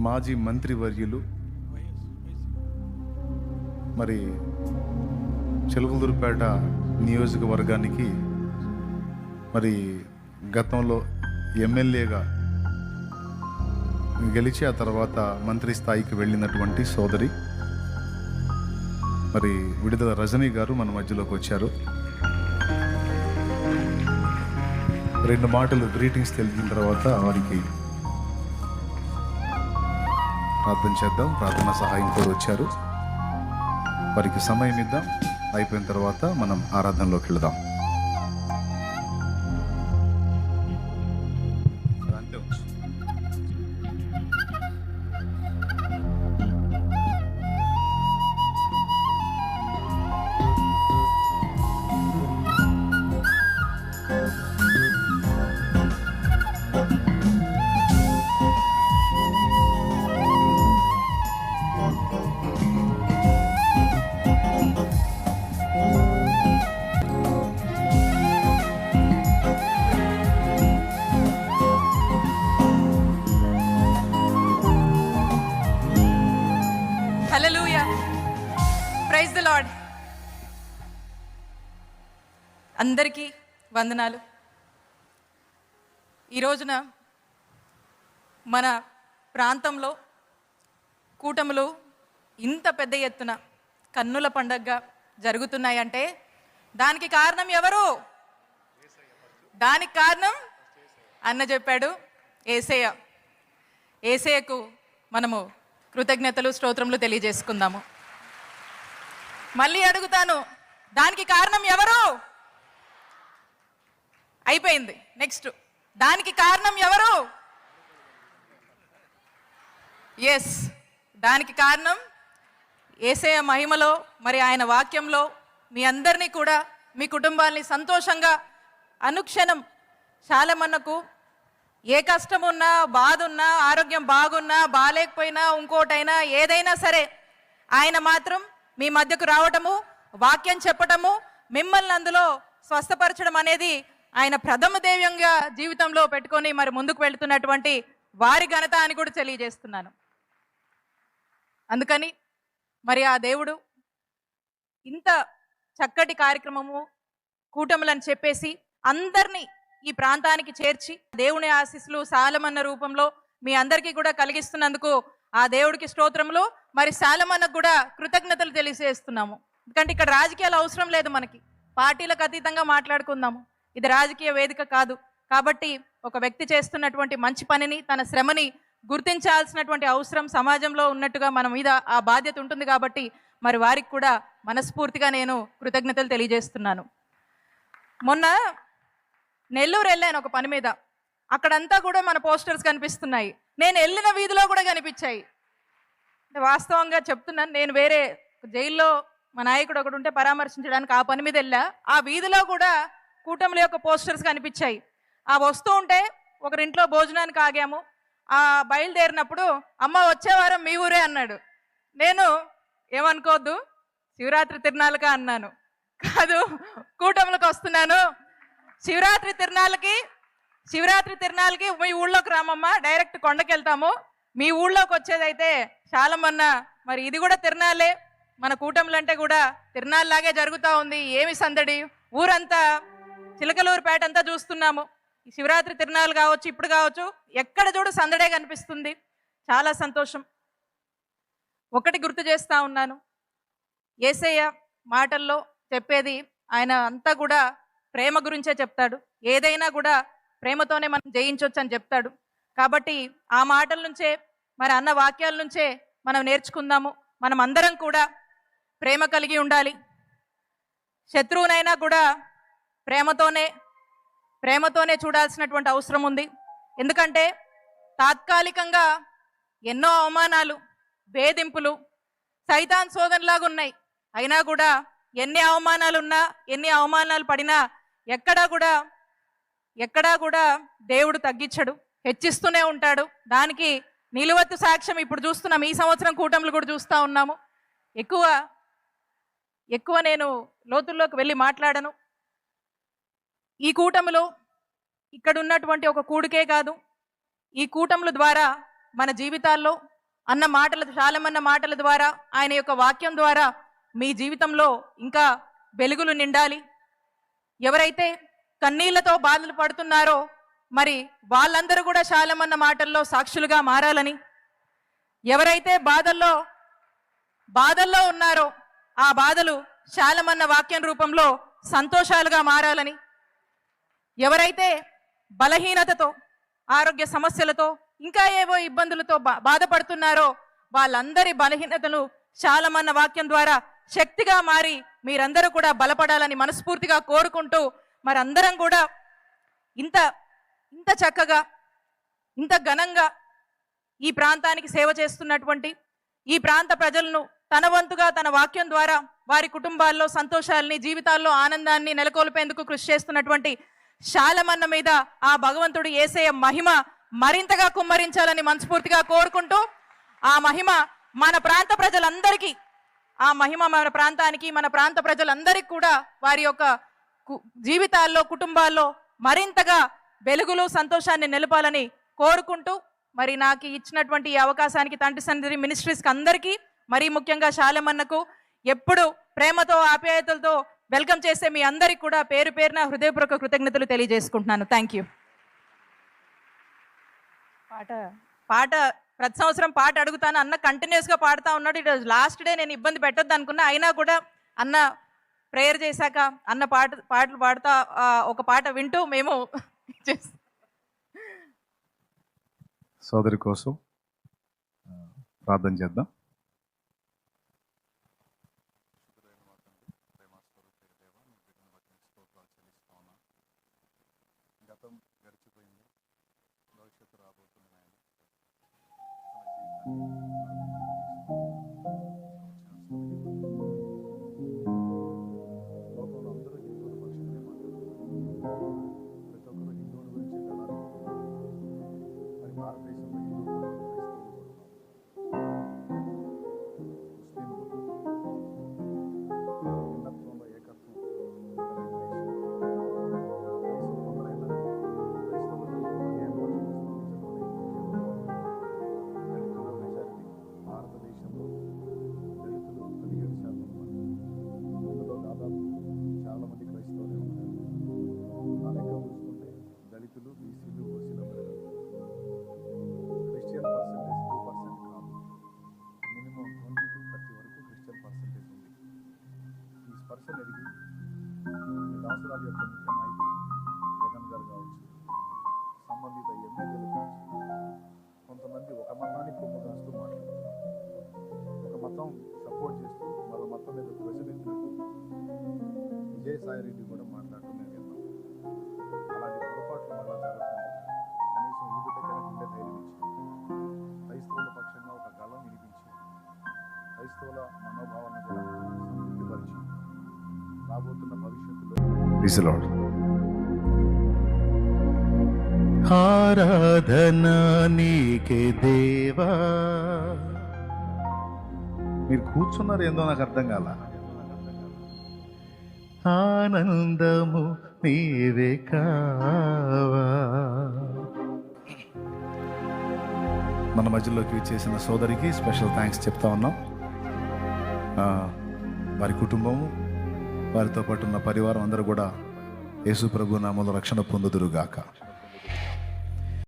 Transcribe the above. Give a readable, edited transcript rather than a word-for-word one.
మాజీ మంత్రివర్యులు మరి చిలకలూరుపేట నియోజకవర్గానికి మరి గతంలో ఎమ్మెల్యేగా గెలిచి ఆ తర్వాత మంత్రి స్థాయికి వెళ్ళినటువంటి సోదరి మరి విడుదల రజనీ గారు మన మధ్యలోకి వచ్చారు. రెండు మాటలు గ్రీటింగ్స్ తెలిపిన తర్వాత వారికి ప్రార్థన చేద్దాం. ప్రార్థన సహాయం కూడా వచ్చారు. వారికి సమయం ఇద్దాం. అయిపోయిన తర్వాత మనం ఆరాధనలోకి వెళదాం. హల్లెలూయా, ప్రైజ్ ది లార్డ్. అందరికీ వందనాలు. ఈ రోజున మన ప్రాంతంలో కూటములు ఇంత పెద్ద ఎత్తున కన్నుల పండగగా జరుగుతున్నాయంటే దానికి కారణం ఎవరు? దానికి కారణం అన్న చెప్పాడు, యేసయ్య. యేసయ్యకు మనము కృతజ్ఞతలు స్తోత్రములు తెలియజేసుకుందాము. మళ్ళీ అడుగుతాను, దానికి కారణం ఎవరు? అయిపోయింది. నెక్స్ట్, దానికి కారణం ఎవరు? ఎస్, దానికి కారణం యేసయ్య మహిమలో మరి ఆయన వాక్యంలో మీ అందరినీ కూడా మీ కుటుంబాల్ని సంతోషంగా అనుక్షణం శాలమన్నకు ఏ కష్టం ఉన్నా, బాధ ఉన్నా, ఆరోగ్యం బాగున్నా, బాగాలేకపోయినా, ఇంకోటైనా ఏదైనా సరే ఆయన మాత్రం మీ మధ్యకు రావటము, వాక్యం చెప్పటము, మిమ్మల్ని అందులో స్వస్థపరచడం అనేది ఆయన ప్రథమ ధ్యేయంగా జీవితంలో పెట్టుకొని మరి ముందుకు వెళుతున్నటువంటి వారి ఘనత అని కూడా తెలియజేస్తున్నాను. అందుకని మరి ఆ దేవుడు ఇంత చక్కటి కార్యక్రమము కూటములని చెప్పేసి అందరినీ ఈ ప్రాంతానికి చేర్చి దేవుని ఆశీస్సులు సాలమన్న రూపంలో మీ అందరికీ కూడా కలిగిస్తున్నందుకు ఆ దేవుడికి స్తోత్రములు. మరి సాలమన్నకు కూడా కృతజ్ఞతలు తెలియజేస్తున్నాము. ఎందుకంటే ఇక్కడ రాజకీయాలు అవసరం లేదు, మనకి పార్టీలకు అతీతంగా మాట్లాడుకుందాము. ఇది రాజకీయ వేదిక కాదు. కాబట్టి ఒక వ్యక్తి చేస్తున్నటువంటి మంచి పనిని, తన శ్రమని గుర్తించాల్సినటువంటి అవసరం సమాజంలో ఉన్నట్టుగా మన మీద ఆ బాధ్యత ఉంటుంది. కాబట్టి మరి వారికి కూడా మనస్ఫూర్తిగా నేను కృతజ్ఞతలు తెలియజేస్తున్నాను. మొన్న నెల్లూరు వెళ్ళాను ఒక పని మీద. అక్కడంతా కూడా మన పోస్టర్స్ కనిపిస్తున్నాయి. నేను వెళ్ళిన వీధిలో కూడా కనిపించాయి. వాస్తవంగా చెప్తున్నాను, నేను వేరే జైల్లో మా నాయకుడు ఒకడు ఉంటే పరామర్శించడానికి ఆ పని మీద వెళ్ళా. ఆ వీధిలో కూడా కూటముల యొక్క పోస్టర్స్ కనిపించాయి. ఆ వస్తూ ఉంటే ఒకరింట్లో భోజనానికి ఆగాము. ఆ బయలుదేరినప్పుడు అమ్మ వచ్చే వారం మీ ఊరే అన్నాడు. నేను ఏమనుకోవద్దు, శివరాత్రి తిరునాళ్ళకా అన్నాను. కాదు, కూటములకు వస్తున్నాను, శివరాత్రి తిరునాళ్ళకి మీ ఊళ్ళోకి రామమ్మా, డైరెక్ట్ కొండకి వెళ్తాము, మీ ఊళ్ళోకి వచ్చేదైతే శాలమన్న. మరి ఇది కూడా తిరునాళ్ళే, మన కూటములంటే కూడా తిరునాళ్ళలాగే జరుగుతూ ఉంది. ఏమి సందడి, ఊరంతా చిలకలూరుపేట అంతా చూస్తున్నాము. ఈ శివరాత్రి తిరునాళ్ళు కావచ్చు, ఇప్పుడు కావచ్చు, ఎక్కడ చూడు సందడే కనిపిస్తుంది. చాలా సంతోషం. ఒకటి గుర్తు చేస్తూ ఉన్నాను, యేసయ్య మాటల్లో చెప్పేది ఆయన అంతా కూడా ప్రేమ గురించే చెప్తాడు. ఏదైనా కూడా ప్రేమతోనే మనం జయించవచ్చు అని చెప్తాడు. కాబట్టి ఆ మాటల నుంచే, మరి అన్న వాక్యాల నుంచే మనం నేర్చుకుందాము. మనం అందరం కూడా ప్రేమ కలిగి ఉండాలి. శత్రువునైనా కూడా ప్రేమతోనే చూడాల్సినటువంటి అవసరం ఉంది. ఎందుకంటే తాత్కాలికంగా ఎన్నో అవమానాలు, వేధింపులు, సైతాన్ శోధనలాగా ఉన్నాయి. అయినా కూడా ఎన్ని అవమానాలున్నా, ఎన్ని అవమానాలు పడినా ఎక్కడా కూడా దేవుడు తగ్గించడు, హెచ్చిస్తూనే ఉంటాడు. దానికి నిలువెత్తు సాక్ష్యం ఇప్పుడు చూస్తున్నాం. ఈ సంవత్సరం కూటములు కూడా చూస్తూ ఉన్నాము. ఎక్కువ నేను లోతుల్లోకి వెళ్ళి మాట్లాడను. ఈ కూటములో ఇక్కడ ఉన్నటువంటి ఒక కూడికే కాదు, ఈ కూటముల ద్వారా మన జీవితాల్లో అన్న మాటల శాలమన్న మాటల ద్వారా, ఆయన యొక్క వాక్యం ద్వారా మీ జీవితంలో ఇంకా వెలుగులు నిండాలి. ఎవరైతే కన్నీళ్లతో బాధలు పడుతున్నారో మరి వాళ్ళందరూ కూడా శాలమన్న మాటల్లో సాక్షులుగా మారాలని, ఎవరైతే బాధల్లో ఉన్నారో ఆ బాధలు శాలమన్న వాక్యం రూపంలో సంతోషాలుగా మారాలని, ఎవరైతే బలహీనతతో, ఆరోగ్య సమస్యలతో, ఇంకా ఏవో ఇబ్బందులతో బాధపడుతున్నారో వాళ్ళందరి బలహీనతలు శాలమన్న వాక్యం ద్వారా శక్తిగా మారి మీరందరూ కూడా బలపడాలని మనస్ఫూర్తిగా కోరుకుంటూ, మరి అందరం కూడా ఇంత చక్కగా, ఇంత ఘనంగా ఈ ప్రాంతానికి సేవ చేస్తున్నటువంటి ఈ ప్రాంత ప్రజలను తన వంతుగా తన వాక్యం ద్వారా వారి కుటుంబాల్లో సంతోషాలని, జీవితాల్లో ఆనందాన్ని నెలకొల్పేందుకు కృషి చేస్తున్నటువంటి శాలమన్న మీద ఆ భగవంతుడు యేసయ్య మహిమ మరింతగా కుమ్మరించాలని మనస్ఫూర్తిగా కోరుకుంటూ, ఆ మహిమ మన ప్రాంత ప్రజలందరికీ, ఆ మహిమ మన ప్రాంతానికి, మన ప్రాంత ప్రజలందరికీ కూడా వారి యొక్క జీవితాల్లో, కుటుంబాల్లో మరింతగా వెలుగులు, సంతోషాన్ని నిలపాలని కోరుకుంటూ, మరి నాకు ఇచ్చినటువంటి ఈ అవకాశానికి తండ్రి సన్నిధి మినిస్ట్రీస్కి అందరికీ, మరీ ముఖ్యంగా శాలమన్నకు ఎప్పుడు ప్రేమతో, ఆప్యాయతలతో వెల్కమ్ చేసే మీ అందరికి కూడా పేరు పేరున హృదయపూర్వక కృతజ్ఞతలు తెలియజేసుకుంటున్నాను. Thank you. పాట ప్రతి సంవత్సరం పాట అడుగుతాను, అన్న కంటిన్యూస్గా పాడుతూ ఉన్నాడు. ఈరోజు లాస్ట్ డే నేను ఇబ్బంది పెట్టొద్దు అనుకున్నా, అయినా కూడా అన్న ప్రేయర్ చేశాక అన్న పాటలు పాడుతా ఒక పాట వింటూ మేము సోదరి కోసం ప్రార్థన చేద్దాం. గతం గడిచిపోయింది, భవిష్యత్తు రాబోతుంది నాయన. లోకంలో అందరూ హిందువుల పక్షాన్ని మాట్లాడుతున్నారు. ప్రతి ఒక్కరు హిందువుల గురించి వెళ్ళాలి. మరి భారతదేశంలో హిందువులు, ముస్లింలు భిన్నత్వంలో ఏకత్వం భారతదేశంలో దళితులు 17% ఉన్నారు. అందులో దాదాపు చాలా మంది క్రైస్తవులే ఉన్నారు. ఆ లెక్క చూసుకుంటే దళితులు, బీసీలు, ఓసీలందరూ క్రిస్టియన్ పర్సెంటేజ్ 2% కాదు, మినిమం 20 to 30 వరకు క్రిస్టియన్ పర్సెంటేజ్ ఉంది. ఈ స్పర్శను ఎరిగి ఈ దాసురాల యొక్క ముఖ్య నాయకులు జగన్ గారు కావచ్చు, సంబంధిత ఎమ్మెల్యేలు కావచ్చు, కొంతమంది ఒక మతాన్ని కొమ్ము కాస్తూ మాట్లాడుతున్నారు. ఒక మతం సపోర్ట్ చేస్తూ మరో మతం మీద ప్రశ్నించినట్టు విజయసాయిరెడ్డి కూడా మాట్లాడుతూ మేము విన్నాం. అలాంటి పొరపాట్లు మళ్ళా జరగకుండా కనీసం ఈ బిడ్డకైనా గుండె ధైర్యం ఇచ్చి క్రైస్తవుల పక్షంగా ఒక గళం వినిపించి క్రైస్తవుల మనోభావాలను కూడా సంతృప్తిపరిచి రాబోతున్న భవిష్యత్తులో ఆరాధన నీకే దేవా. మీరు కూర్చున్నారు ఏందో నాకు అర్థం కాల. ఆనందము నీవే కావా. మన మధ్యలోకి విచ్చేసిన సోదరికి స్పెషల్ థ్యాంక్స్ చెప్తా ఉన్నాం. వారి కుటుంబము, వారితో పాటు ఉన్న పరివారం అందరూ కూడా యేసు ప్రభు నామములో రక్షణ పొందుదురుగాక.